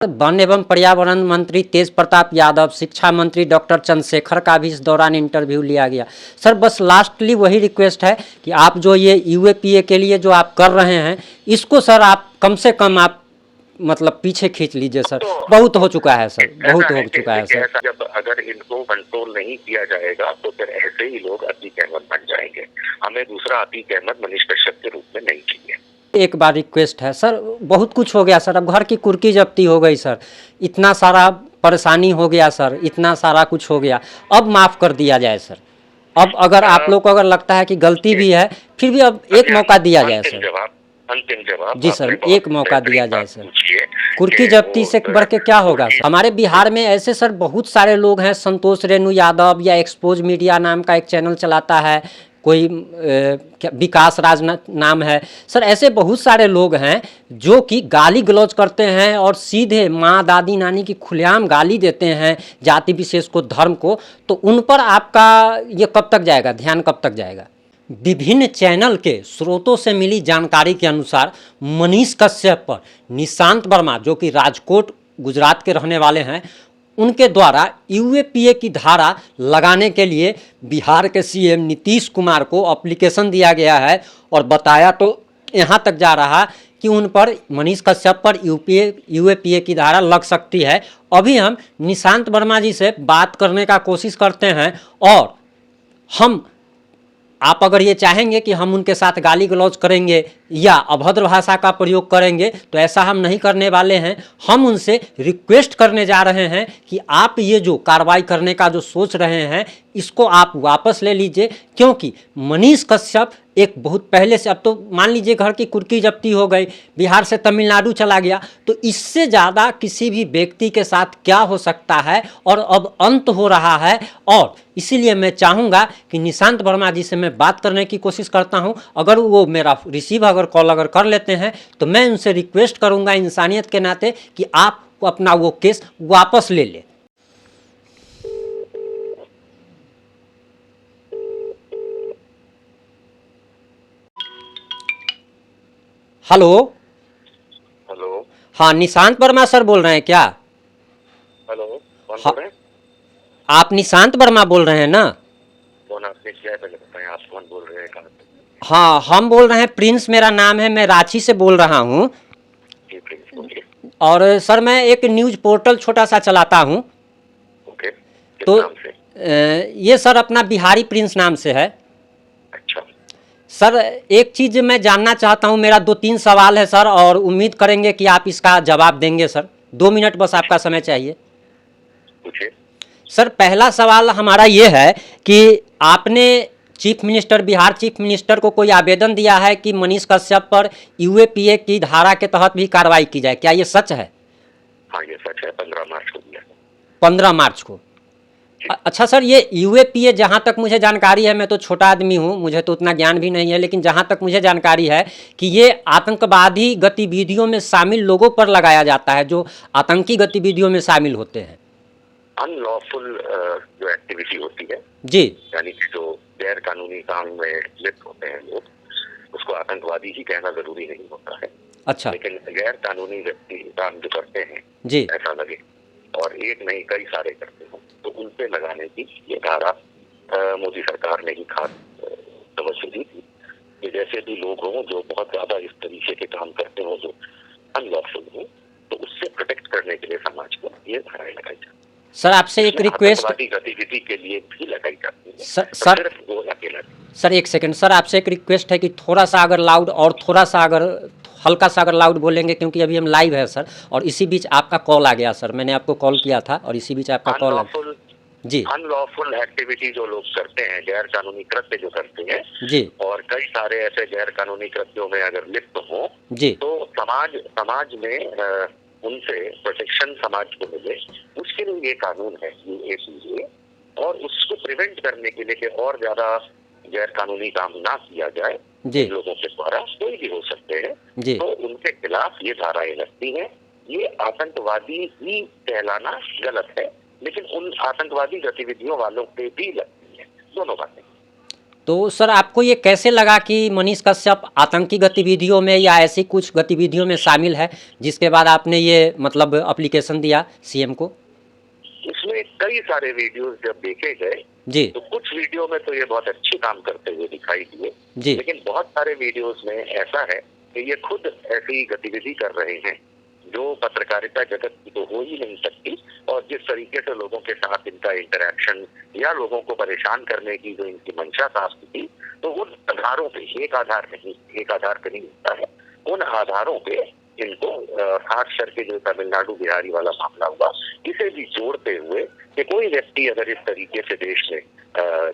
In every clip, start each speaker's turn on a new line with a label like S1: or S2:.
S1: One एवं पर्यावरण मंत्री तेज प्रताप यादव, शिक्षा मंत्री डॉक्टर चंद्रशेखर का भी इस दौरान इंटरव्यू लिया गया। सर बस लास्टली वही रिक्वेस्ट है कि आप जो ये यूएपीए के लिए जो आप कर रहे हैं इसको सर आप कम से कम आप मतलब पीछे खींच लीजिए सर। बहुत हो चुका है सर, बहुत हो चुका है सर।
S2: जब अगर इनको कंट्रोल नहीं किया जाएगा तो फिर ऐसे ही लोग अतीक अहमद बन जाएंगे। हमें दूसरा अतीक अहमद मनीष कश्यप के रूप में नहीं चाहिए।
S1: एक बार रिक्वेस्ट है सर, बहुत कुछ हो गया सर, अब घर की कुर्की जब्ती हो गई सर, इतना सारा परेशानी हो गया सर, इतना सारा कुछ हो गया, अब माफ़ कर दिया जाए सर। अब अगर आप लोग को अगर लगता है कि गलती भी है फिर भी अब एक मौका दिया जाए सर।
S2: अंतिम जवाब
S1: जी सर, एक मौका दिया जाए सर। कुर्की जब्ती से बढ़ के क्या होगा? हमारे बिहार में ऐसे सर बहुत सारे लोग हैं, संतोष रेणु यादव या एक्सपोज मीडिया नाम का एक चैनल चलाता है, कोई विकास राज नाम है सर, ऐसे बहुत सारे लोग हैं जो कि गाली गलौज करते हैं और सीधे माँ दादी नानी की खुलेआम गाली देते हैं जाति विशेष को, धर्म को। तो उन पर आपका ये कब तक जाएगा, ध्यान कब तक जाएगा? विभिन्न चैनल के स्रोतों से मिली जानकारी के अनुसार मनीष कश्यप पर निशांत वर्मा, जो कि राजकोट गुजरात के रहने वाले हैं, उनके द्वारा यूएपीए की धारा लगाने के लिए बिहार के सीएम नीतीश कुमार को एप्लीकेशन दिया गया है और बताया तो यहाँ तक जा रहा कि उन पर, मनीष कश्यप पर यूएपीए की धारा लग सकती है। अभी हम निशांत वर्मा जी से बात करने का कोशिश करते हैं और हम, आप अगर ये चाहेंगे कि हम उनके साथ गाली गलौज करेंगे या अभद्र भाषा का प्रयोग करेंगे तो ऐसा हम नहीं करने वाले हैं। हम उनसे रिक्वेस्ट करने जा रहे हैं कि आप ये जो कार्रवाई करने का जो सोच रहे हैं इसको आप वापस ले लीजिए, क्योंकि मनीष कश्यप एक बहुत पहले से, अब तो मान लीजिए घर की कुर्की जब्ती हो गई, बिहार से तमिलनाडु चला गया, तो इससे ज़्यादा किसी भी व्यक्ति के साथ क्या हो सकता है और अब अंत हो रहा है। और इसीलिए मैं चाहूँगा कि निशांत वर्मा जी से मैं बात करने की कोशिश करता हूँ। अगर वो मेरा रिसीव अगर कॉल अगर कर लेते हैं तो मैं उनसे रिक्वेस्ट करूँगा इंसानियत के नाते कि आप अपना वो केस वापस ले लें। हेलो
S2: हेलो,
S1: हाँ निशांत वर्मा सर बोल रहे हैं क्या?
S2: हेलो, कौन बोल रहे हैं?
S1: आप निशांत वर्मा बोल रहे हैं ना?
S2: कौन, आपने क्या पहले बताएं, आप कौन बोल रहे हैं, कहाँ से?
S1: हाँ हम बोल रहे हैं, प्रिंस मेरा नाम है, मैं रांची से बोल रहा हूँ।
S2: जी प्रिंस बोलिए।
S1: और सर मैं एक न्यूज़ पोर्टल छोटा सा चलाता हूँ।
S2: ओके, किस
S1: तो
S2: नाम से?
S1: ये सर अपना बिहारी प्रिंस नाम से है।
S2: अच्छा
S1: सर एक चीज़ मैं जानना चाहता हूँ, मेरा 2-3 सवाल है सर और उम्मीद करेंगे कि आप इसका जवाब देंगे सर। 2 मिनट बस आपका समय चाहिए।
S2: पूछिए।
S1: सर पहला सवाल हमारा ये है कि आपने chief minister, Bihar chief minister को कोई आवेदन दिया है कि मनीष कश्यप पर यूएपीए की धारा के तहत भी कार्रवाई की जाए, क्या ये सच है?
S2: हाँ ये सच है, 15 मार्च को दिया।
S1: 15 मार्च को। अच्छा सर, ये यूएपीए जहाँ तक मुझे जानकारी है, मैं तो छोटा आदमी हूँ, मुझे तो उतना ज्ञान भी नहीं है, लेकिन जहाँ तक मुझे जानकारी है कि ये आतंकवादी गतिविधियों में शामिल लोगों पर लगाया जाता है जो आतंकी गतिविधियों में शामिल होते हैं।
S2: अनलॉफुल जो एक्टिविटी होती है
S1: जी,
S2: यानी कि जो गैर कानूनी काम में लिप्त होते हैं लोग, उसको आतंकवादी ही कहना जरूरी नहीं होता है।
S1: अच्छा,
S2: लेकिन गैर कानूनी व्यक्ति काम जो करते हैं
S1: जी,
S2: ऐसा लगे और एक नहीं कई सारे करते हो तो उन पे लगाने की ये धारा मोदी सरकार ने ही खास तवज्जो दी थी कि जैसे भी लोग हों जो बहुत ज्यादा इस तरीके के काम करते हो जो अनलॉफुल हो, तो उससे प्रोटेक्ट करने के लिए समाज को ये धाराएं लगाई जाती है।
S1: सर आपसे एक रिक्वेस्ट,
S2: गतिविधि के लिए भी लगाई जाती है।
S1: सर
S2: वो अकेला।
S1: सर एक सेकंड, सर आपसे एक रिक्वेस्ट है कि थोड़ा सा अगर लाउड और थोड़ा सा अगर हल्का सा अगर लाउड बोलेंगे, क्योंकि अभी हम लाइव है सर और इसी बीच आपका कॉल आ गया सर, मैंने आपको कॉल किया था और इसी बीच आपका कॉल आ गया। जी,
S2: अनलॉफुल एक्टिविटी जो लोग करते हैं, गैर कानूनी कृत्य जो करते हैं
S1: जी,
S2: और कई सारे ऐसे गैर कानूनी कृत्यों में अगर लिप्त हो
S1: जी,
S2: तो समाज में उनसे प्रोटेक्शन समाज को मिले, उसके लिए ये कानून है यूएपीए। और उसको प्रिवेंट करने के लिए कि और ज्यादा गैर कानूनी काम ना किया जाए
S1: जी,
S2: लोगों के द्वारा, कोई भी हो सकते हैं,
S1: जी,
S2: तो उनके खिलाफ ये धाराएं लगती हैं। ये आतंकवादी ही कहलाना गलत है, लेकिन उन आतंकवादी गतिविधियों वालों पे भी लगती है, दोनों बातें।
S1: तो सर आपको ये कैसे लगा कि मनीष कश्यप आतंकी गतिविधियों में या ऐसी कुछ गतिविधियों में शामिल है, जिसके बाद आपने ये मतलब एप्लीकेशन दिया सीएम को?
S2: इसमें कई सारे वीडियोस जब देखे गए
S1: जी
S2: तो कुछ वीडियो में तो ये बहुत अच्छी काम करते हुए दिखाई दिए,
S1: जी
S2: लेकिन बहुत सारे वीडियोस में ऐसा है कि ये खुद ऐसी गतिविधि कर रहे हैं जो पत्रकारिता जगत की तो हो ही नहीं सकती, और जिस तरीके से लोगों के साथ इनका इंटरेक्शन या लोगों को परेशान करने की जो इनकी मंशा साफ थी, तो उन आधारों पे, एक आधार पे नहीं होता है, उन आधारों पे इनको खास करके जो तमिलनाडु बिहारी वाला मामला हुआ, इसे भी जोड़ते हुए कि कोई व्यक्ति अगर इस तरीके से देश में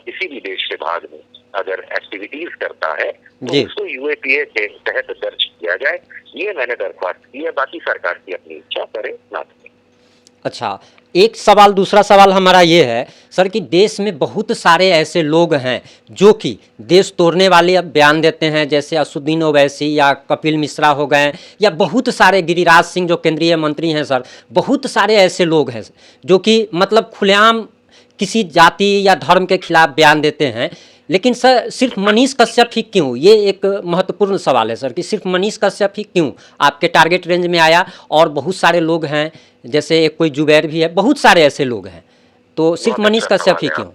S2: किसी भी देश के भाग में अगर एक्टिविटीज करता है तो उसको यूएपीए के तहत दर्ज किया जाए, ये मैंने दरख्वास्त की है। बाकी सरकार की अपनी इच्छा करे ना करे।
S1: अच्छा, एक सवाल, दूसरा सवाल हमारा ये है सर कि देश में बहुत सारे ऐसे लोग हैं जो कि देश तोड़ने वाले बयान देते हैं, जैसे असदुद्दीन ओवैसी या कपिल मिश्रा हो गए, या बहुत सारे गिरिराज सिंह जो केंद्रीय मंत्री हैं सर, बहुत सारे ऐसे लोग हैं जो कि मतलब खुलेआम किसी जाति या धर्म के खिलाफ बयान देते हैं। लेकिन सर सिर्फ मनीष कश्यप ही क्यों, ये एक महत्वपूर्ण सवाल है सर कि सिर्फ मनीष कश्यप ही क्यों आपके टारगेट रेंज में आया, और बहुत सारे लोग हैं, जैसे एक कोई जुबैर भी है, बहुत सारे ऐसे लोग हैं, तो सिर्फ मनीष कश्यप ही क्यों?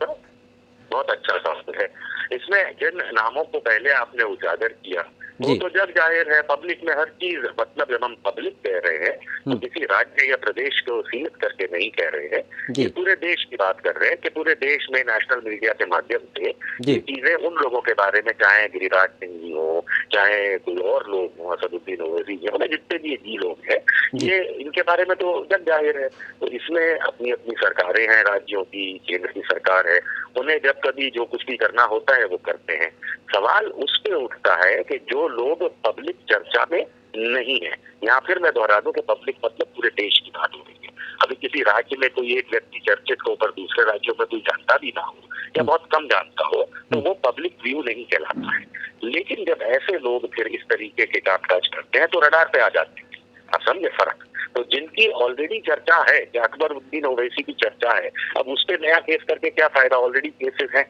S2: बहुत अच्छा सवाल है। इसमें जिन नामों को पहले आपने उजागर किया वो तो जग जाहिर है, पब्लिक में हर चीज, मतलब जब हम पब्लिक कह रहे हैं तो किसी राज्य या प्रदेश को सीमित करके नहीं कह रहे हैं, कि पूरे देश की बात कर रहे हैं, कि पूरे देश में नेशनल मीडिया के माध्यम से ये चीजें उन लोगों के बारे में, चाहे गिरिराज सिंह जी हो, चाहे कोई और लोग हो, असदुद्दीन ओवैसी जी, मतलब जितने भी जी लोग हैं, ये इनके बारे में तो जग जाहिर है। तो इसमें अपनी अपनी सरकारें हैं, राज्यों की, केंद्र की सरकार है, उन्हें जब कभी जो कुछ भी करना होता है वो करते हैं। सवाल उस पे उठता है कि जो लोग पब्लिक चर्चा में नहीं है, या फिर मैं दोहरा दूं कि पब्लिक मतलब पूरे देश की बात हो रही है। अभी किसी राज्य में कोई एक व्यक्ति चर्चित हो पर दूसरे राज्यों में कोई जानता भी ना हो या बहुत कम जानता हो, तो वो पब्लिक व्यू नहीं कहलाता है। लेकिन जब ऐसे लोग फिर इस तरीके के कामकाज करते हैं तो रडार पे आ जाते हैं। आप समझे फर्क? तो जिनकी ऑलरेडी चर्चा है, कि अकबरुद्दीन ओवैसी की चर्चा है, अब उस पर नया केस करके क्या फायदा, ऑलरेडी केसेस हैं।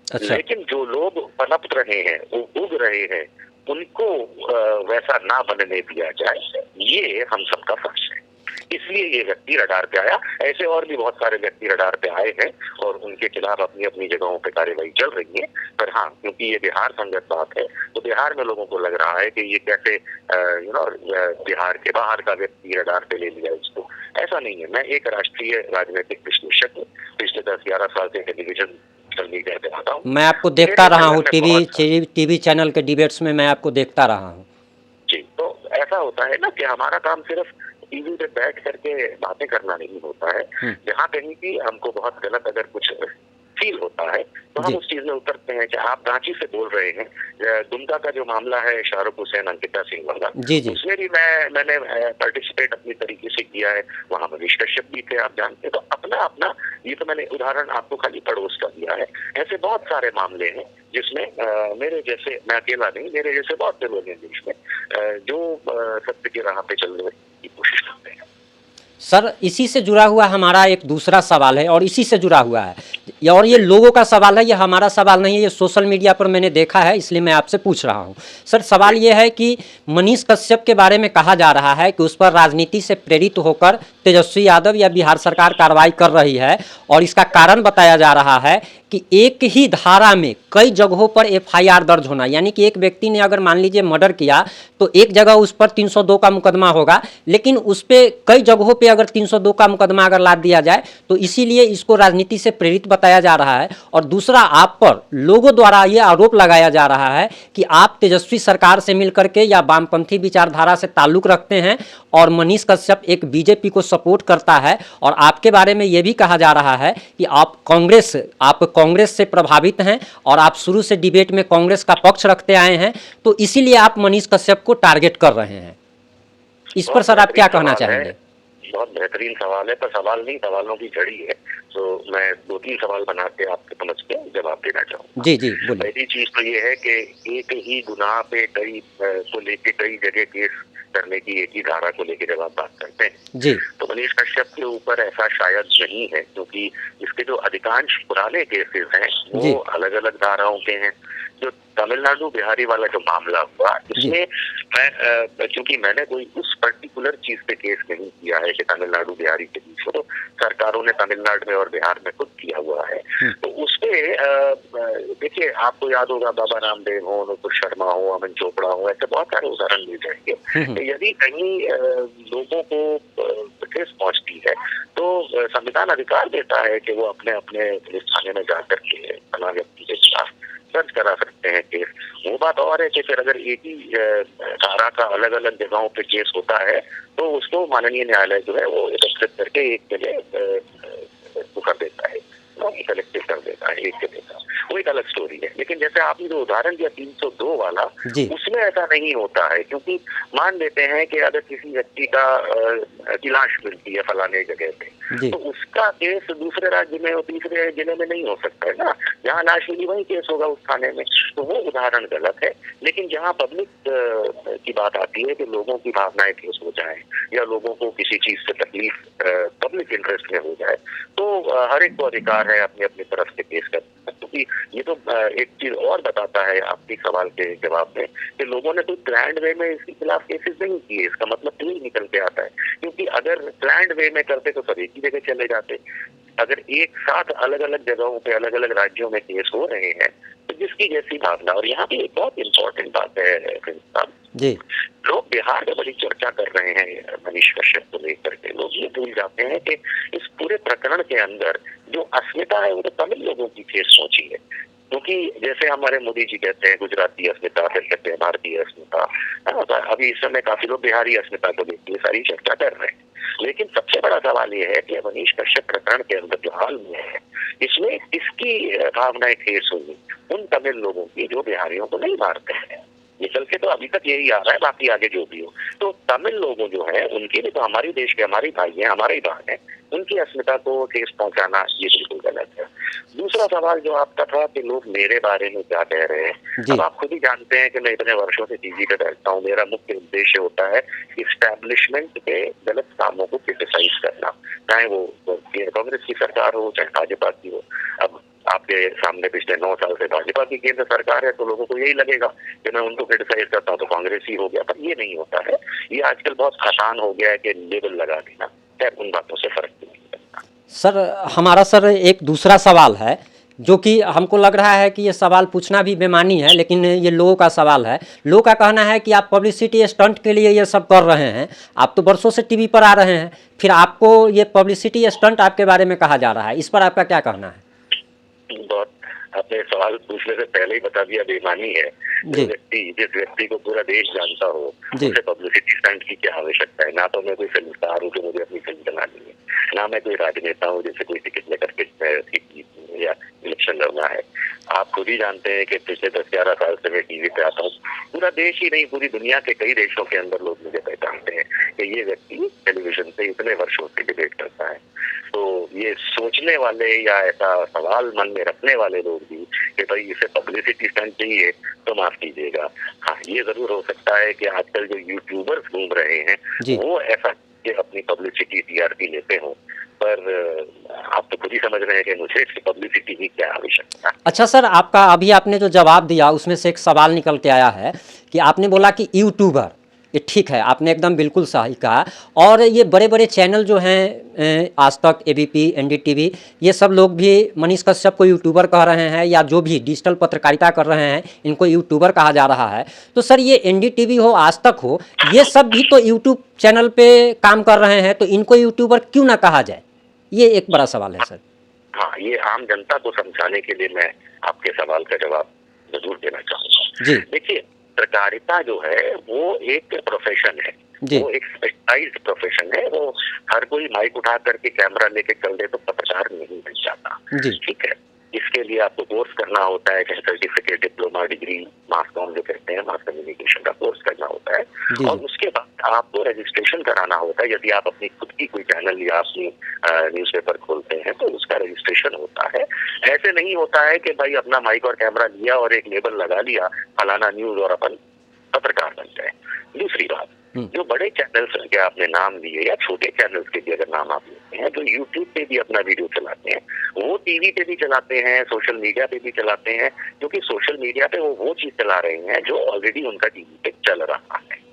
S2: अच्छा। लेकिन जो लोग पनप रहे हैं, उग रहे हैं, उनको वैसा ना बनने दिया जाए, ये हम सबका फर्ज है। इसलिए ये व्यक्ति रडार पे आया। ऐसे और भी बहुत सारे व्यक्ति रडार पे आए हैं और उनके खिलाफ अपनी अपनी जगहों पे कार्रवाई चल रही है। पर हाँ, क्योंकि ये बिहार संगत बात है, तो बिहार में लोगों को लग रहा है कि ये कैसे बिहार के बाहर का व्यक्ति रडार पे ले लिया इसको। ऐसा नहीं है। मैं एक राष्ट्रीय राजनीतिक विश्लेषक हूँ, पिछले 10-11 साल से टेलीविजन मीडिया पे आता हूँ।
S1: मैं आपको देखता रहा हूँ टीवी चैनल के डिबेट्स में, मैं आपको देखता रहा हूँ
S2: जी। तो ऐसा होता है ना कि हमारा काम सिर्फ टीवी पे बैठ करके बातें करना नहीं होता है। जहाँ कहीं भी हमको बहुत गलत अगर कुछ फील होता है तो हम उस चीज में उतरते हैं। कि आप रांची से बोल रहे हैं, दुमका का जो मामला है शाहरुख हुसैन अंकिता सिंह वाला, उसमें भी मैंने पार्टिसिपेट अपनी तरीके से किया है। वहाँ मनीष कश्यप भी थे, आप जानते हैं। तो अपना अपना, ये तो मैंने उदाहरण आपको खाली पड़ोस का दिया है। ऐसे बहुत सारे मामले हैं जिसमें मेरे जैसे, मैं अकेला नहीं, मेरे जैसे बहुत से लोग हैं देश में जो सत्य की राह पे चलने की कोशिश करते हैं।
S1: सर इसी से जुड़ा हुआ हमारा एक दूसरा सवाल है, और इसी से जुड़ा हुआ है, और ये लोगों का सवाल है, ये हमारा सवाल नहीं है, ये सोशल मीडिया पर मैंने देखा है, इसलिए मैं आपसे पूछ रहा हूँ। सर सवाल ये है कि मनीष कश्यप के बारे में कहा जा रहा है कि उस पर राजनीति से प्रेरित होकर तेजस्वी यादव या बिहार सरकार कार्रवाई कर रही है, और इसका कारण बताया जा रहा है कि एक ही धारा में कई जगहों पर एफआईआर दर्ज होना, यानी कि एक व्यक्ति ने अगर मान लीजिए मर्डर किया तो एक जगह उस पर 302 का मुकदमा होगा, लेकिन उस पर कई जगहों पे अगर 302 का मुकदमा अगर लाद दिया जाए, तो इसीलिए इसको राजनीति से प्रेरित बताया जा रहा है। और दूसरा, आप पर लोगों द्वारा ये आरोप लगाया जा रहा है कि आप तेजस्वी सरकार से मिलकर के या वामपंथी विचारधारा से ताल्लुक रखते हैं, और मनीष कश्यप एक बीजेपी को सपोर्ट करता है। और आपके बारे में ये भी कहा जा रहा है कि आप कांग्रेस से प्रभावित हैं, और आप शुरू से डिबेट में कांग्रेस का पक्ष रखते आए हैं, तो इसीलिए आप मनीष कश्यप को टारगेट कर रहे हैं। इस पर सर आप क्या कहना चाहेंगे?
S2: बहुत बेहतरीन सवाल है, पर सवाल नहीं, सवालों की झड़ी है। तो मैं 2-3 सवाल बना के आपके समझ के जवाब देना चाहूँगा।
S1: जी जी बोलिए।
S2: पहली चीज तो ये है कि एक ही गुनाह पे कई को लेके कई जगह केस करने की एक ही धारा को लेकर जब आप बात करते हैं
S1: जी
S2: तो मनीष कश्यप के ऊपर ऐसा शायद नहीं है, क्योंकि इसके जो अधिकांश पुराने केसेस हैं
S1: जी
S2: वो अलग अलग धाराओं के हैं। जो तमिलनाडु बिहारी वाला जो मामला हुआ
S1: जी
S2: इसमें मैं क्योंकि मैंने कोई उस पर्टिकुलर चीज पे केस नहीं किया है कि तमिलनाडु बिहारी के बीच में, तो सरकारों ने तमिलनाडु में और बिहार में खुद किया हुआ है। तो उसपे देखिए आपको याद होगा बाबा रामदेव हो, नुपुर शर्मा हो, अमन चोपड़ा हो, ऐसे बहुत सारे उदाहरण मिल जाएंगे। तो यदि कहीं लोगों को ठेस पहुंचती है तो संविधान अधिकार देता है कि वो अपने अपने पुलिस थाने में जाकर के फला व्यक्ति के खिलाफ दर्ज करा सकते हैं केस। वो बात और है कि फिर अगर एक ही धारा का अलग अलग जगहों पे केस होता है तो उसको माननीय न्यायालय जो है वो एकत्रित करके एक जगह वो कर देता है, कलेक्टिव कर देता है एक जगह का, वो एक अलग स्टोरी है। लेकिन जैसे आपने जो उदाहरण दिया 302 वाला,
S1: जी
S2: उसमें ऐसा नहीं होता है, क्योंकि मान लेते हैं कि अगर किसी व्यक्ति की लाश मिलती है फलाने जगह पे,
S1: जी
S2: तो उसका केस दूसरे राज्य में और तीसरे जिले में नहीं हो सकता है ना। जहाँ लाश मिली वही केस होगा उस थाने में, तो वो उदाहरण गलत है। लेकिन जहाँ पब्लिक की बात आती है कि लोगों की भावनाएं ठेस हो जाए या लोगों को किसी चीज से तकलीफ पब्लिक इंटरेस्ट में हो जाए, तो हर एक को अधिकार है अपनी अपनी तरफ से केस करने का। क्योंकि ये तो एक चीज और बताता है आपके सवाल के जवाब में कि लोगों ने कोई प्लान्ड वे में इसके खिलाफ केसेस नहीं किए, इसका मतलब क्यों निकल के आता है। क्योंकि अगर प्लान्ड वे में करते तो सब एक ही जगह चले जाते। अगर एक साथ अलग अलग जगहों पे अलग अलग राज्यों में केस हो रहे हैं तो जिसकी जैसी भावना, और यहाँ पे एक बहुत इंपॉर्टेंट बात है प्रिंस साहब,
S1: जी
S2: लोग बिहार में बड़ी चर्चा कर रहे हैं मनीष कश्यप को लेकर के। लोग ये भूल जाते हैं कि इस पूरे प्रकरण के अंदर जो अस्मिता है वो तो तमिल लोगों की ठेस पहुंची है। क्योंकि जैसे हमारे मोदी जी कहते हैं गुजराती अस्मिता, फिर कहते हैं भारतीय अस्मिता, अभी इस समय काफी लोग बिहारी अस्मिता को लेकर ये सारी चर्चा कर रहे हैं। लेकिन सबसे बड़ा सवाल ये है कि मनीष कश्यप प्रकरण के अंदर जो हाल में है इसमें किसकी भावनाएं ठेस हुई? उन तमिल लोगों की जो बिहारियों को नहीं मारते हैं। निकल के तो अभी तक यही आ रहा है, बाकी आगे जो भी हो। तो तमिल लोगों जो है उनके भी तो हमारी देश के हमारे भाई हैं, हमारे ही बहन है, उनकी अस्मिता को ठेस पहुंचाना ये बिल्कुल गलत है। दूसरा सवाल जो आपका था कि लोग मेरे बारे में क्या कह रहे हैं,
S1: जी
S2: अब आप खुद ही जानते हैं कि मैं इतने वर्षों से टीवी पे बैठता हूँ। मेरा मुख्य उद्देश्य होता है इस्टेब्लिशमेंट के गलत कामों को क्रिटिसाइज करना, चाहे वो कांग्रेस की सरकार हो चाहे भाजपा की हो। अब आपके सामने पिछले 9 साल से भाजपा की केंद्र सरकार है तो लोगों को यही लगेगा कि मैं उनको क्रिटिसाइज करता हूँ तो कांग्रेस ही हो गया, पर ये नहीं होता है। ये आजकल बहुत आसान हो गया है कि लेबल लगा देना, खैर उन बातों से फर्क नहीं पड़ता।
S1: सर हमारा सर एक दूसरा सवाल है जो कि हमको लग रहा है कि ये सवाल पूछना भी बेमानी है, लेकिन ये लोगों का सवाल है। लोगों का कहना है कि आप पब्लिसिटी स्टंट के लिए ये सब कर रहे हैं, आप तो बरसों से टीवी पर आ रहे हैं, फिर आपको ये पब्लिसिटी स्टंट आपके बारे में कहा जा रहा है, इस पर आपका क्या कहना है?
S2: बहुत आपने सवाल पूछने से पहले ही बता दिया, बेईमानी है। जिस व्यक्ति को पूरा देश जानता हो उसे पब्लिसिटी स्टंट की क्या आवश्यकता है? ना तो मैं कोई फिल्म स्टार हूँ जो मुझे अपनी फिल्म बनानी है, ना मैं कोई राजनेता हूँ जिससे कोई टिकट लेकर के या इलेक्शन लड़ना है। आप खुद ही जानते हैं कि पिछले 10-11 साल से मैं टीवी पे आता हूँ। पूरा देश ही नहीं पूरी दुनिया के कई देशों के अंदर लोग मुझे पहचानते हैं कि ये व्यक्ति टेलीविजन पे इतने वर्षों से डिबेट करता है। तो ये सोचने वाले या ऐसा सवाल मन में रखने वाले लोग भी कि भाई इसे पब्लिसिटी स्टंट चाहिए तो माफ कीजिएगा। हाँ, ये जरूर हो सकता है कि आजकल जो यूट्यूबर्स घूम रहे हैं वो ऐसा अपनी पब्लिसिटी टीआरपी लेते हो, पर आप तो खुद ही समझ रहे हैं कि मुझे इसकी पब्लिसिटी की क्या आवश्यकता।
S1: अच्छा सर, आपका अभी आपने जो जवाब दिया उसमें से एक सवाल निकल के आया है कि आपने बोला कि यूट्यूबर, ये ठीक है, आपने एकदम बिल्कुल सही कहा। और ये बड़े बड़े चैनल जो हैं आज तक, एबीपी, एनडीटीवी, ये सब लोग भी मनीष कश्यप को यूट्यूबर कह रहे हैं, या जो भी डिजिटल पत्रकारिता कर रहे हैं इनको यूट्यूबर कहा जा रहा है। तो सर ये एनडीटीवी हो, आज तक हो, ये सब भी तो यूट्यूब चैनल पे काम कर रहे हैं, तो इनको यूट्यूबर क्यों ना कहा जाए? ये एक बड़ा सवाल है सर।
S2: हाँ, ये आम जनता को समझाने के लिए मैं आपके सवाल का जवाब जरूर देना चाहूंगा।
S1: जी
S2: देखिए, पत्रकारिता जो है वो एक प्रोफेशन है, वो एक स्पेशलाइज्ड प्रोफेशन है। वो हर कोई माइक उठा करके कैमरा लेके चल दे तो पत्रकार नहीं बन जाता, ठीक है। इसके लिए आपको कोर्स करना होता है, चाहे सर्टिफिकेट, डिप्लोमा, डिग्री, मास कॉम जो कहते हैं, मास कम्युनिकेशन का कोर्स करना होता है। और उसके बाद आपको रजिस्ट्रेशन कराना होता है। यदि आप अपनी खुद की कोई चैनल या अपनी न्यूज़पेपर खोलते हैं तो उसका रजिस्ट्रेशन होता है। ऐसे नहीं होता है कि भाई अपना माइक और कैमरा लिया और एक लेबल लगा लिया फलाना न्यूज और अपन पत्रकार बन जाए। दूसरी बात, जो बड़े चैनल्स के आपने नाम लिए या छोटे चैनल्स के भी अगर नाम आप लेते हैं, जो यूट्यूब पे भी अपना वीडियो चलाते हैं, वो टीवी पे भी चलाते हैं, सोशल मीडिया पे भी चलाते हैं, क्योंकि सोशल मीडिया पे वो चीज चला रहे हैं जो ऑलरेडी उनका टीवी पे चल रहा है।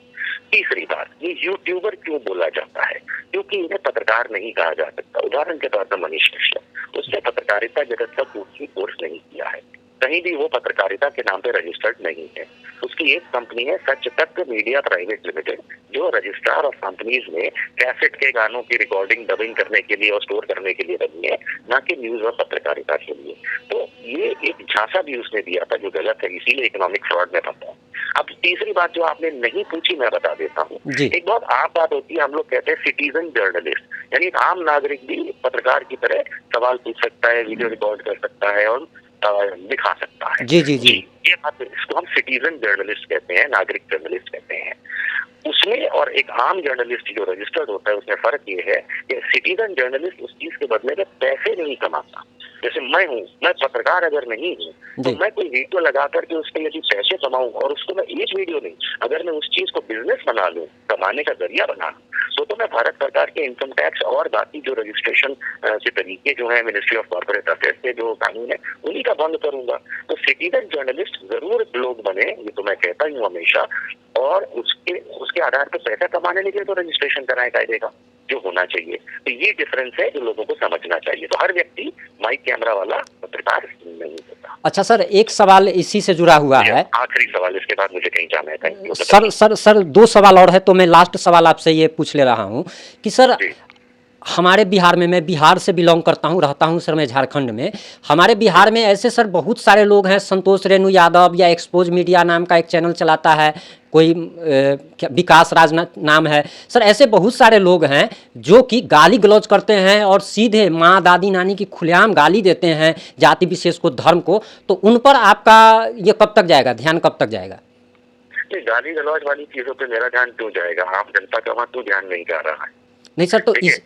S2: तीसरी बात, ये यूट्यूबर क्यों बोला जाता है? क्योंकि इन्हें पत्रकार नहीं कहा जा सकता। उदाहरण के तौर पर मनीष कश्यप, उसने पत्रकारिता जगत का कोर्स नहीं किया है, कहीं भी वो पत्रकारिता के नाम पे रजिस्टर्ड नहीं है। उसकी एक कंपनी है सच तक मीडिया प्राइवेट लिमिटेड, जो रजिस्ट्रार ऑफ कंपनीज में कैसेट के गानों की रिकॉर्डिंग डबिंग करने के लिए और स्टोर करने के लिए बनी है, ना कि न्यूज और पत्रकारिता के लिए। तो ये एक झांसा भी उसने दिया था जो गलत है, इसीलिए इकोनॉमिक फ्रॉड में फंसा। अब तीसरी बात जो आपने नहीं पूछी मैं बता देता हूँ। एक बहुत आम बात होती है, हम लोग कहते हैं सिटीजन जर्नलिस्ट, यानी एक आम नागरिक भी पत्रकार की तरह सवाल पूछ सकता है, वीडियो रिकॉर्ड कर सकता है और दिखा सकता है।
S1: जी जी जी,
S2: ये बात, इसको हम सिटीजन जर्नलिस्ट कहते हैं, नागरिक जर्नलिस्ट कहते हैं। उसमें और एक आम जर्नलिस्ट जो रजिस्टर्ड होता है उसमें फर्क ये है कि सिटीजन जर्नलिस्ट उस चीज के बदले में पैसे नहीं कमाता। जैसे मैं हूँ, मैं पत्रकार अगर नहीं हूँ तो मैं कोई वीडियो लगा करके उस पर यदि पैसे कमाऊं और उसको मैं एक वीडियो नहीं, अगर मैं उस चीज को बिजनेस बना लूं, कमाने का जरिया बना लूं, तो मैं भारत सरकार के इनकम टैक्स और बाकी जो रजिस्ट्रेशन के तरीके जो है मिनिस्ट्री ऑफ कॉर्पोरेट अफेयर्स के जो कानून है उन्हीं का भंग करूंगा। तो सिटीजन जर्नलिस्ट जरूर लोग बने, ये तो मैं कहता ही हूँ हमेशा, और उसके आधार पर पैसा कमाने लगे तो रजिस्ट्रेशन कराए कायदे का जो होना चाहिए। तो ये डिफरेंस है जो लोगों को समझना चाहिए। तो हर व्यक्ति माइक कैमरा वाला पत्रकार नहीं होता।
S1: अच्छा सर, एक सवाल इसी से जुड़ा हुआ है,
S2: आखिरी सवाल, इसके बाद मुझे कहीं जाना है। थैंक यू
S1: सर 2 सवाल और है, तो मैं लास्ट सवाल आपसे ये पूछ ले रहा हूँ कि सर हमारे बिहार में, मैं बिहार से बिलोंग करता हूँ, रहता हूँ सर मैं झारखंड में। हमारे बिहार में ऐसे सर बहुत सारे लोग हैं, संतोष रेणु यादव या एक्सपोज मीडिया नाम का एक चैनल चलाता है, कोई विकास राज नाम है सर, ऐसे बहुत सारे लोग हैं जो कि गाली गलौज करते हैं और सीधे माँ दादी नानी की खुलेआम गाली देते हैं जाति विशेष को, धर्म को। तो उन पर आपका ये कब तक जाएगा, ध्यान कब तक जाएगा?
S2: गाली गलौज वाली चीजों पे मेरा ध्यान क्यों जाएगा? आम जनता का वहाँ क्यों ध्यान नहीं जा रहा है?
S1: नहीं सर, तो इस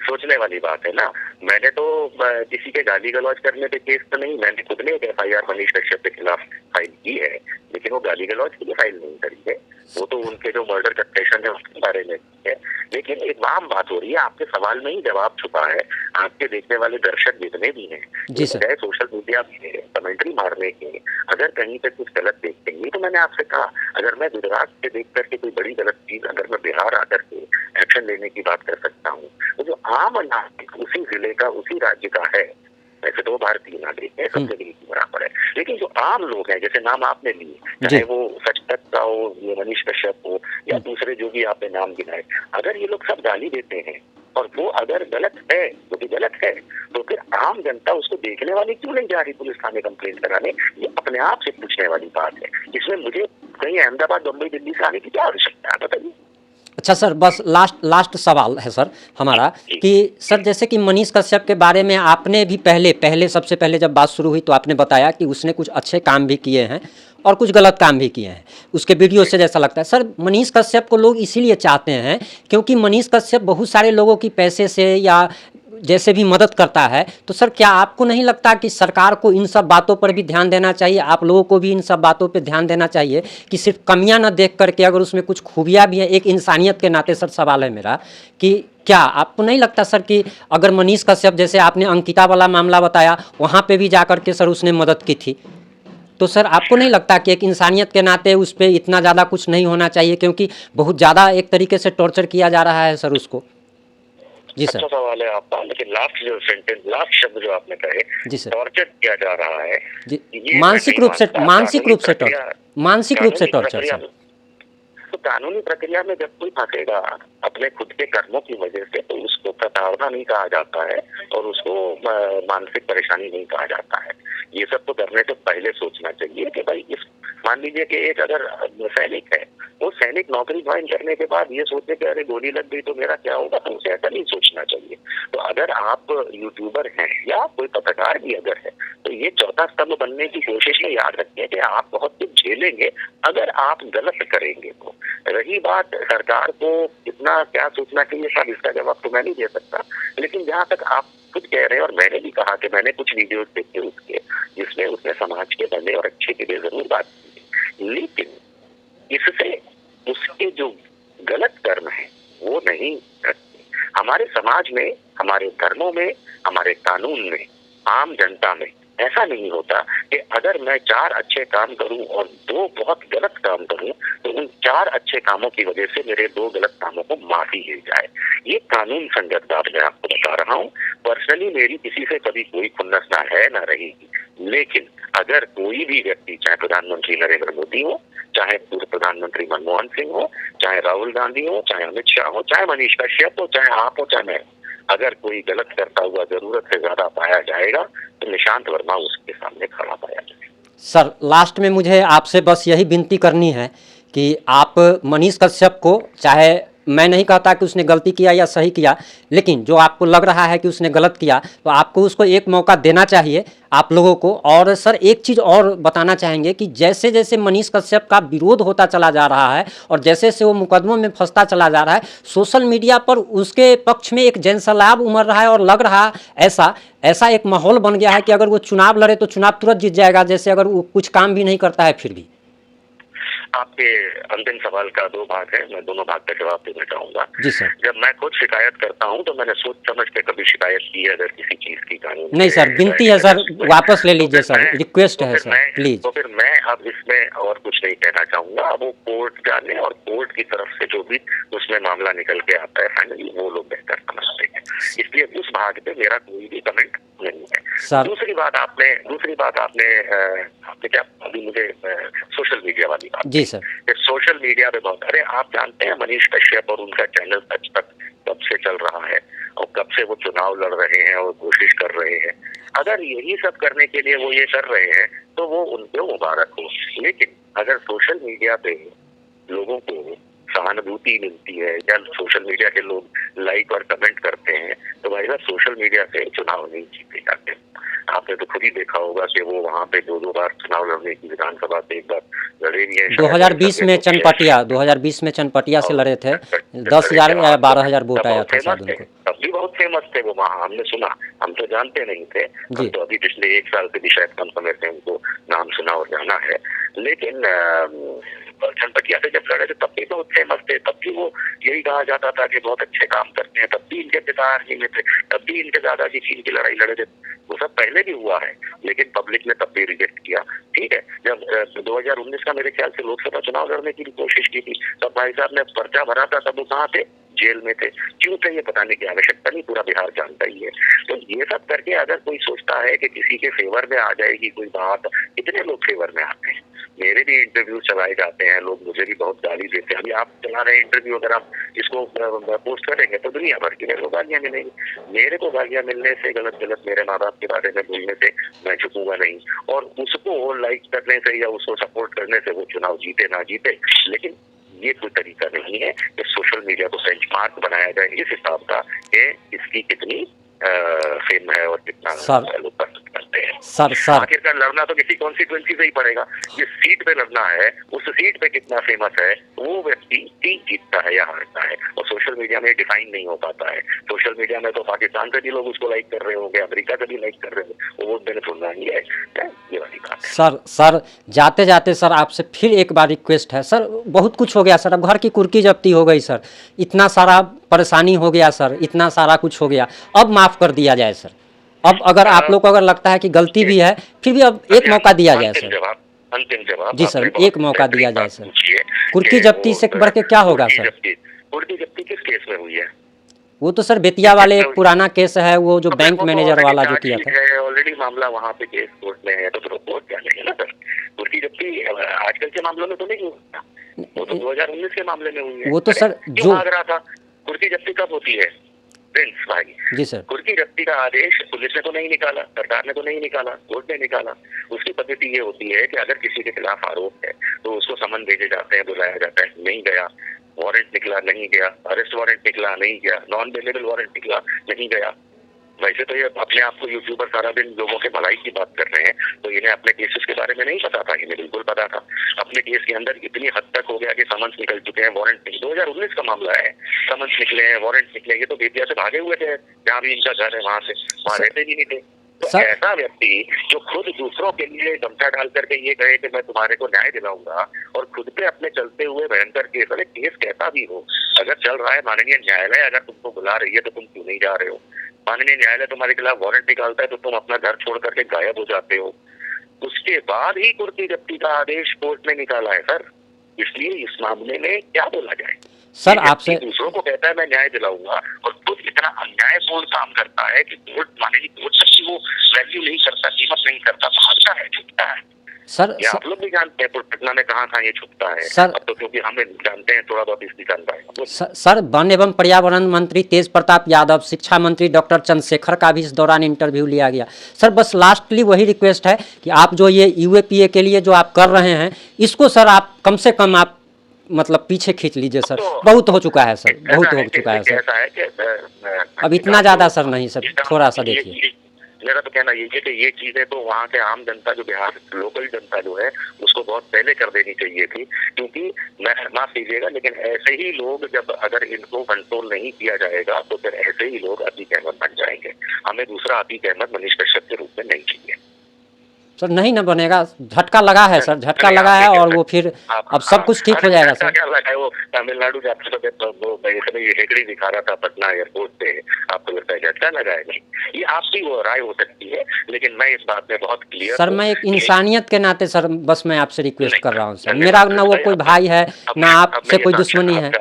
S2: सोचने वाली बात है ना। मैंने तो किसी के गाली गलौज करने पे केस तो नहीं, मैंने खुद ने एक FIR मनीष कश्यप के खिलाफ फाइल की है, लेकिन वो गाली गलौज के लिए फाइल नहीं करी है, वो तो उनके जो मर्डर कंफेशन है उसके बारे में है। लेकिन एक आम बात हो रही है, आपके सवाल में ही जवाब छुपा है। आपके देखने वाले दर्शक जितने भी हैं, चाहे सोशल मीडिया पे कमेंट्री मारने के, अगर कहीं पे कुछ गलत देखते हैं, तो मैंने आपसे कहा, अगर मैं गुजरात से देख करके कोई बड़ी गलत चीज अगर मैं बिहार आकर के एक्शन लेने की बात कर सकता हूँ, तो जो आम नागरिक उसी जिले का, उसी राज्य का है, वैसे तो भारतीय नागरिक है, सब जगह की बराबर है, लेकिन जो आम लोग हैं, जैसे नाम आपने लिए, चाहे वो सच तक का हो, ये मनीष कश्यप हो या दूसरे जो भी आपने नाम गिनाए, अगर ये लोग सब गाली देते हैं और वो अगर गलत है तो भी गलत है, तो फिर आम जनता उसको देखने वाली क्यों नहीं जा रही पुलिस थाने कंप्लेंट कराने? ये अपने आप से पूछने वाली बात है। इसमें मुझे कहीं अहमदाबाद, बम्बई, दिल्ली से आने की क्या आवश्यकता है, बताइए।
S1: अच्छा सर, बस लास्ट सवाल है सर हमारा कि सर जैसे कि मनीष कश्यप के बारे में आपने भी पहले सबसे पहले जब बात शुरू हुई तो आपने बताया कि उसने कुछ अच्छे काम भी किए हैं और कुछ गलत काम भी किए हैं, उसके वीडियो से जैसा लगता है। सर मनीष कश्यप को लोग इसीलिए चाहते हैं क्योंकि मनीष कश्यप बहुत सारे लोगों की पैसे से या जैसे भी मदद करता है। तो सर क्या आपको नहीं लगता कि सरकार को इन सब बातों पर भी ध्यान देना चाहिए, आप लोगों को भी इन सब बातों पर ध्यान देना चाहिए कि सिर्फ कमियां न देख करके अगर उसमें कुछ खूबियां भी हैं, एक इंसानियत के नाते सर सवाल है मेरा कि क्या आपको नहीं लगता सर कि अगर मनीष कश्यप, जैसे आपने अंकिता वाला मामला बताया, वहाँ पर भी जा कर के सर उसने मदद की थी, तो सर आपको नहीं लगता कि एक इंसानियत के नाते उस पर इतना ज़्यादा कुछ नहीं होना चाहिए, क्योंकि बहुत ज़्यादा एक तरीके से टॉर्चर किया जा रहा है सर उसको? जी सर।
S2: अच्छा सवाल है आपका, लेकिन लास्ट शब्द जो आपने कहे, जी सर, टॉर्चर किया जा रहा है, मानसिक रूप से टॉर्चर सर। तो कानूनी प्रक्रिया में जब कोई फंसेगा अपने खुद के कर्मों की वजह से, तो उसको प्रताड़ना नहीं कहा जाता है और उसको मानसिक परेशानी नहीं कहा जाता है। ये सब तो करने से पहले सोचना चाहिए कि भाई मान लीजिए कि एक अगर सैनिक है, वो सैनिक नौकरी ज्वाइन करने के बाद ये सोचे कि अरे गोली लग गई तो मेरा क्या होगा, तो उसे ऐसा नहीं सोचना चाहिए। तो अगर आप यूट्यूबर हैं या कोई पत्रकार भी अगर है, तो ये चौथा स्तंभ बनने की कोशिश में याद रखें कि आप बहुत कुछ झेलेंगे अगर आप गलत करेंगे। तो रही बात सरकार को कितना क्या सोचना चाहिए, सब इसका जवाब तो मैं नहीं दे सकता, लेकिन जहाँ तक आप खुद कह रहे हैं और मैंने भी कहा कि मैंने कुछ वीडियोस देखे उसके, जिसमें उसने समाज के भले और अच्छे के लिए जरूर बात की, लेकिन इससे उसके जो गलत कर्म है वो नहीं करते। हमारे समाज में, हमारे धर्मों में, हमारे कानून में, आम जनता में ऐसा नहीं होता कि अगर मैं 4 अच्छे काम करूं और 2 बहुत गलत काम करूं तो उन 4 अच्छे कामों की वजह से मेरे 2 गलत कामों को माफी मिल जाए। ये कानून संगत बात मैं आपको बता रहा हूं। पर्सनली मेरी किसी से कभी कोई खुन्नस ना है ना रहेगी, लेकिन अगर कोई भी व्यक्ति, चाहे प्रधानमंत्री नरेंद्र मोदी हो, चाहे पूर्व प्रधानमंत्री मनमोहन सिंह हो, चाहे राहुल गांधी हो, चाहे अमित शाह हो, चाहे मनीष कश्यप हो, चाहे आप हो, चाहे मैं, अगर कोई गलत करता हुआ जरूरत से ज्यादा पाया जाएगा तो निशांत वर्मा उसके सामने खड़ा पाया जाएगा।
S1: सर लास्ट में मुझे आपसे बस यही विनती करनी है कि आप मनीष कश्यप को, चाहे मैं नहीं कहता कि उसने गलती किया या सही किया, लेकिन जो आपको लग रहा है कि उसने गलत किया तो आपको उसको एक मौका देना चाहिए आप लोगों को। और सर एक चीज़ और बताना चाहेंगे कि जैसे जैसे मनीष कश्यप का विरोध होता चला जा रहा है और जैसे जैसे वो मुकदमों में फंसता चला जा रहा है, सोशल मीडिया पर उसके पक्ष में एक जनसैलाब उमड़ रहा है और लग रहा ऐसा ऐसा एक माहौल बन गया है कि अगर वो चुनाव लड़े तो चुनाव तुरंत जीत जाएगा, जैसे अगर वो कुछ काम भी नहीं करता है फिर भी।
S2: आपके अंतिम सवाल का 2 भाग है, मैं दोनों भाग का जवाब देना चाहूंगा।
S1: जी सर।
S2: जब मैं खुद शिकायत करता हूं तो मैंने सोच समझ के कभी शिकायत की है अगर किसी चीज की कानून
S1: नहीं सर, विनती है सर, वापस ले लीजिए सर, रिक्वेस्ट है सर प्लीज।
S2: तो फिर मैं अब इसमें और कुछ नहीं कहना चाहूंगा। अब वो कोर्ट जाने और कोर्ट की तरफ से जो भी उसमें मामला निकल के आता है फाइनली वो लोग बेहतर समझते हैं, इसलिए उस भाग पे मेरा कोई भी कमेंट नहीं है सर। दूसरी बात आपने क्या अभी मुझे सोशल मीडिया वाली बात।
S1: जी सर।
S2: सोशल मीडिया पे बहुत, अरे आप जानते हैं मनीष कश्यप और उनका चैनल सच तक कब से चल रहा है और कब से वो चुनाव लड़ रहे हैं और कोशिश कर रहे हैं। अगर यही सब करने के लिए वो ये कर रहे हैं तो वो उनको मुबारक हो, लेकिन अगर सोशल मीडिया पे लोगों को सहानुभूति मिलती है या सोशल मीडिया के लोग लाइक और कमेंट करते हैं तो भाई साहब सोशल मीडिया से चुनाव नहीं जीते जाते। आपने तो खुद ही देखा होगा कि वो वहाँ पे 2 बार चुनाव लड़ने की विधानसभा से एक बार लड़े भी हैं।
S1: 2020 में चनपटिया से लड़े थे, 10,000 या 12,000 वोट आया था शायद उनको।
S2: तब भी बहुत फेमस थे वो वहाँ, हमने सुना, हम तो जानते नहीं थे, हम तो अभी पिछले 1 साल से भी शायद कम समय से उनको नाम सुना और जाना है। लेकिन चनपटिया से जब लड़े थे तब भी बहुत फेमस थे, तब भी वो यही कहा जाता था कि बहुत अच्छे काम करते हैं, तब भी इनके पिता आर्मी में थे, तब भी इनके दादाजी चीन की लड़ाई लड़े थे। वो सब पहले भी हुआ है लेकिन पब्लिक ने तब भी रिजेक्ट किया। ठीक है, जब 2019 का मेरे ख्याल से लोकसभा चुनाव लड़ने की कोशिश की थी तब भाई साहब ने पर्चा भरा था, तब वो कहाँ थे? जेल में थे। क्यों थे ये बताने की आवश्यकता नहीं, पूरा बिहार जानता ही है। तो ये सब करके अगर कोई सोचता है कि किसी के फेवर में आ जाएगी कोई बात, कितने लोग फेवर में आते हैं। मेरे भी इंटरव्यू चलाए जाते हैं, लोग मुझे भी बहुत गाली देते हैं। अभी आप चला रहे इंटरव्यू, अगर आप इसको पोस्ट करेंगे तो दुनिया भर की मेरे को गालियां मिलेंगी। मेरे को गालियां मिलने से, गलत गलत मेरे माँ बाप के बारे में बोलने से मैं झुकूंगा नहीं, और उसको लाइक करने से या उसको सपोर्ट करने से वो चुनाव जीते ना जीते। लेकिन ये कोई तरीका नहीं है कि सोशल मीडिया को बेंचमार्क बनाया जाए इस हिसाब का कि इसकी कितनी फेम है और कितना लोग पसंद करते हैं।
S1: सर
S2: आखिरकार लड़ना तो किसी कॉन्स्टिट्यूएंसी से ही पड़ेगा। जिस सीट पे लड़ना है उस सीट पे कितना फेमस है वो व्यक्ति जीतता है या हारता है, और सोशल मीडिया में डिफाइन नहीं हो पाता है। सोशल मीडिया में तो पाकिस्तान से भी लोग उसको लाइक कर रहे होंगे, अमेरिका से भी लाइक कर रहे होंगे, वो वोट देने थोड़ा नहीं है, ये वाली बात है।
S1: सर जाते जाते सर आपसे फिर एक बार रिक्वेस्ट है सर, बहुत कुछ हो गया सर, अब घर की कुर्की जब्ती हो गई सर, इतना सारा परेशानी हो गया सर, इतना सारा कुछ हो गया, अब माफ़ कर दिया जाए सर। अब अगर आप लोग को अगर लगता है कि गलती भी है फिर भी अब एक मौका दिया जाए सर।
S2: अंतिम जवाब
S1: जी सर, एक मौका दिया जाए सर। कुर्की जब्ती से बढ़ के क्या होगा सर?
S2: कुर्की जब्ती किस केस में हुई है?
S1: वो तो सर बेतिया वाले पुराना केस है, वो जो बैंक मैनेजर वाला जो किया था।
S2: ऑलरेडी मामला वहाँ पे केस कोर्ट में है, तो फिर कोर्ट क्या लेंगे ना सर। कुर्की जब्ती आजकल के मामलों में तो नहीं हुआ, वो तो 2019 के मामले में हुई है।
S1: वो तो सर जो
S2: भाग रहा था, कुर्की जब्ती कब होती है प्रिंस भाई?
S1: जी सर,
S2: कुर्की जब्ती का आदेश पुलिस ने तो नहीं निकाला, सरकार ने तो नहीं निकाला, कोर्ट ने निकाला। उसकी पद्धति ये होती है कि अगर किसी के खिलाफ आरोप है तो उसको समन भेजे जाते हैं, बुलाया जाता है, नहीं गया, वारंट निकला नहीं गया, अरेस्ट वारंट निकला नहीं गया, नॉन बेलेबल वारंट निकला नहीं गया। वैसे तो ये अपने आप को यूट्यूबर सारा दिन लोगों के भलाई की बात कर रहे हैं, तो इन्हें अपने केसेस के बारे में नहीं पता था। इन्हें बिल्कुल पता था। अपने केस के अंदर इतनी हद तक हो गया कि समन्स निकल चुके हैं, वारंट नहीं। 2019 का मामला है, समन्स निकले हैं, वारंट निकले। ये तो बेतिया से भागे हुए थे, जहाँ भी इनका घर है वहां से, वहां रहते भी नहीं थे। तो
S1: सर
S2: ऐसा व्यक्ति जो खुद दूसरों के लिए गमछा डाल करके ये कहे कि मैं तुम्हारे को न्याय दिलाऊंगा और खुद पे अपने चलते हुए भयंकर केस, अरे केस कैसा भी हो, अगर चल रहा है माननीय न्यायालय अगर तुमको बुला रही है तो तुम क्यों नहीं जा रहे हो? माननीय न्यायालय तुम्हारे खिलाफ वारंट निकालता है तो तुम अपना घर छोड़ करके गायब हो जाते हो। उसके बाद ही कुर्की जब्ती का आदेश कोर्ट ने निकाला है सर। इसलिए इस मामले में क्या बोला जाए?
S1: सर आपसे
S2: दूसरों को कहता है मैं न्याय दिलाऊंगा और खुद इतना अन्यायपूर्ण काम करता है कि कोर्ट मानेगी, कोर्ट तक की वो वैल्यू नहीं करता, कीमत नहीं करता, भागता है, छुपता है।
S1: सर
S2: ये आप लोग भी जानते हैं पटना में कहाँ ये छुपता है
S1: सर,
S2: अब तो क्योंकि हमें जानते हैं थोड़ा बहुत इसकी जानकारी।
S1: सर वन एवं पर्यावरण मंत्री तेज प्रताप यादव, शिक्षा मंत्री डॉक्टर चंद्रशेखर का भी इस दौरान इंटरव्यू लिया गया। सर बस लास्टली वही रिक्वेस्ट है कि आप जो ये यूएपीए के लिए जो आप कर रहे हैं इसको सर आप कम से कम आप मतलब पीछे खींच लीजिए सर, बहुत हो चुका है सर, बहुत हो चुका है सर, अब इतना ज़्यादा सर नहीं सर, थोड़ा सा देखिए।
S2: मेरा तो कहना ये है कि ये चीजें तो वहाँ के आम जनता जो बिहार लोकल जनता जो है उसको बहुत पहले कर देनी चाहिए थी, क्योंकि मैं माफ कीजिएगा लेकिन ऐसे ही लोग जब अगर इनको कंट्रोल नहीं किया जाएगा तो फिर ऐसे ही लोग अतीक अहमद बन जाएंगे। हमें दूसरा अतीक अहमद मनीष कश्यप के रूप में नहीं चाहिए
S1: सर, नहीं ना बनेगा, झटका लगा है सर, झटका लगा है और वो फिर अब सब कुछ ठीक हो जाएगा सर।
S2: क्या लगा है वो तमिलनाडु जाते तो वो हेकड़ी दिखा रहा था पटना एयरपोर्ट पे, आपको लगता है झटका लगा है? नहीं, ये आपकी वो राय हो सकती है लेकिन मैं इस बात में बहुत क्लियर
S1: सर, मैं एक इंसानियत के नाते सर बस मैं आपसे रिक्वेस्ट कर रहा हूँ सर, मेरा ना वो कोई भाई है ना आपसे कोई दुश्मनी है।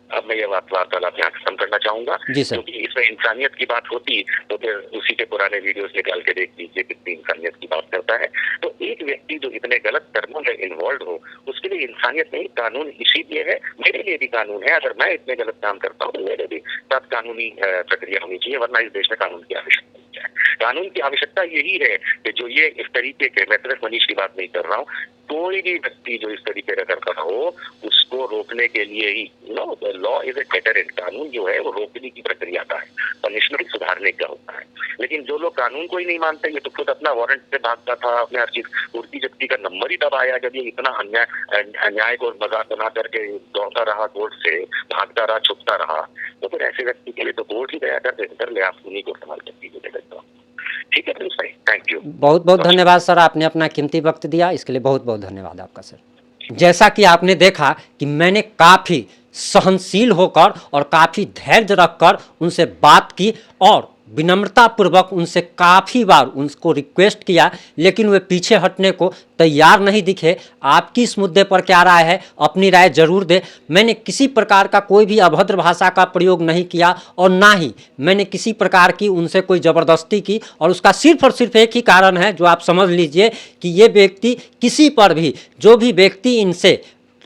S2: अब मैं ये वार्तालाप यहाँ खत्म करना चाहूंगा
S1: जी सर,
S2: क्योंकि इसमें इंसानियत की बात होती तो फिर उसी के पुराने वीडियोस निकाल के देख लीजिए कितनी इंसानियत की बात करता है। तो एक व्यक्ति जो इतने गलत कर्मों में इन्वॉल्व हो उसके लिए इंसानियत नहीं, कानून इसीलिए है, मेरे लिए भी कानून है। अगर मैं इतने गलत काम करता हूँ तो मेरे भी साथ कानूनी प्रक्रिया होनी चाहिए, वरना इस देश में कानून की आवश्यकता नहीं है। कानून की आवश्यकता यही है कि जो ये इस तरीके के, मैं सिर्फ मनीष की बात नहीं कर रहा हूँ, कोई भी व्यक्ति जो इस तरीके का करता हो उसको रोकने के लिए ही लॉ इज ए डेटरेंट, कानून जो है वो रोकने की प्रक्रिया का है, पनिशमेंट सुधारने का होता है। लेकिन जो लोग कानून को ही नहीं मानते, ये तो खुद अपना वारंट से भागता था, अपने हर चीज कुर्की जब्ती का नंबर ही दबाया जब ये इतना अन्याय को मजाक बना करके दौड़ता रहा, कोर्ट से भागता रहा, छुपता रहा, तो फिर ऐसे व्यक्ति के लिए तो कोर्ट ही दया कर ले, आप उन्हीं को संभाल सकती है। ठीक है प्रिंस भाई, थैंक यू,
S1: बहुत बहुत धन्यवाद सर, आपने अपना कीमती वक्त दिया, इसके लिए बहुत बहुत धन्यवाद आपका सर। जैसा कि आपने देखा कि मैंने काफ़ी सहनशील होकर और काफ़ी धैर्य रखकर उनसे बात की और विनम्रतापूर्वक उनसे काफ़ी बार उनको रिक्वेस्ट किया, लेकिन वे पीछे हटने को तैयार नहीं दिखे। आपकी इस मुद्दे पर क्या राय है, अपनी राय जरूर दे। मैंने किसी प्रकार का कोई भी अभद्र भाषा का प्रयोग नहीं किया और ना ही मैंने किसी प्रकार की उनसे कोई ज़बरदस्ती की, और उसका सिर्फ और सिर्फ एक ही कारण है जो आप समझ लीजिए कि ये व्यक्ति किसी पर भी, जो भी व्यक्ति इनसे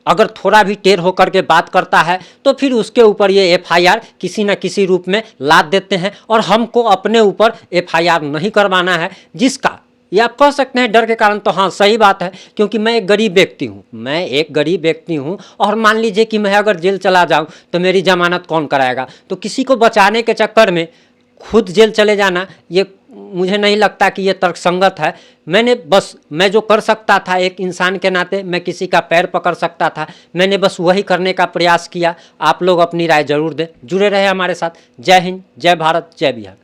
S1: अगर थोड़ा भी टेढ़ होकर के बात करता है तो फिर उसके ऊपर ये एफआईआर किसी न किसी रूप में लाद देते हैं, और हमको अपने ऊपर एफआईआर नहीं करवाना है, जिसका ये आप कह सकते हैं डर के कारण। तो हाँ, सही बात है, क्योंकि मैं एक गरीब व्यक्ति हूँ, मैं एक गरीब व्यक्ति हूँ, और मान लीजिए कि मैं अगर जेल चला जाऊँ तो मेरी जमानत कौन कराएगा? तो किसी को बचाने के चक्कर में खुद जेल चले जाना, ये मुझे नहीं लगता कि ये तर्कसंगत है। मैं जो कर सकता था एक इंसान के नाते, मैं किसी का पैर पकड़ सकता था, मैंने बस वही करने का प्रयास किया। आप लोग अपनी राय जरूर दें, जुड़े रहे हमारे साथ। जय हिंद, जय भारत, जय बिहार।